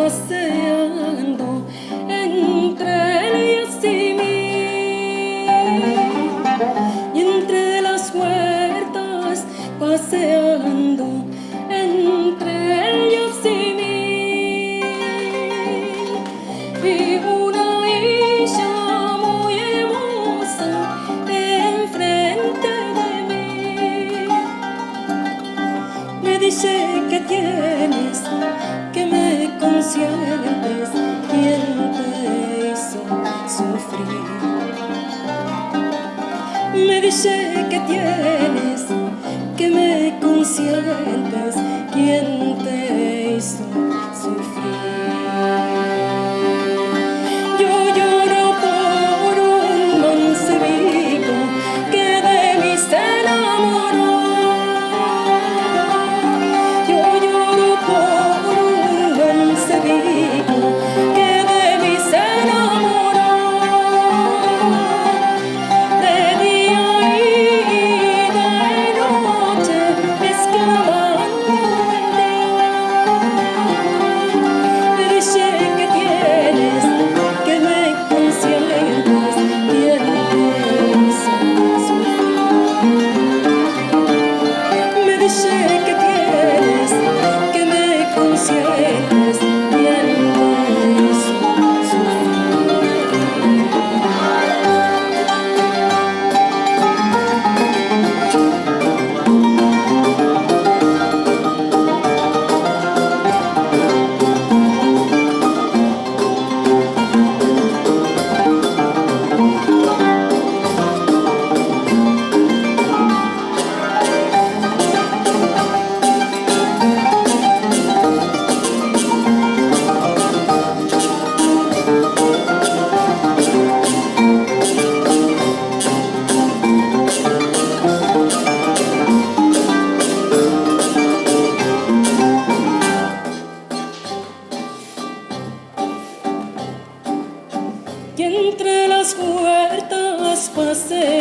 paseando entre ellas y mí, y entre las huertas paseando entre ellas y mí, y una isla muy hermosa enfrente de mí me dice que tienes, que me consientes, quién te hizo sufrir. Me dice que tienes, que me consientes, quién te hizo sufrir. Yo lloro por un mancebito que de mí se enamoró. Yo lloro por un mancebito que de mí se enamoró. De día y de noche exclamando en Dios. Me dice que tienes, que me consientes, quién te hizo sufrir. Me dice que tienes, que me consientes, quién te hizo sufrir. Y entre las huertas pasé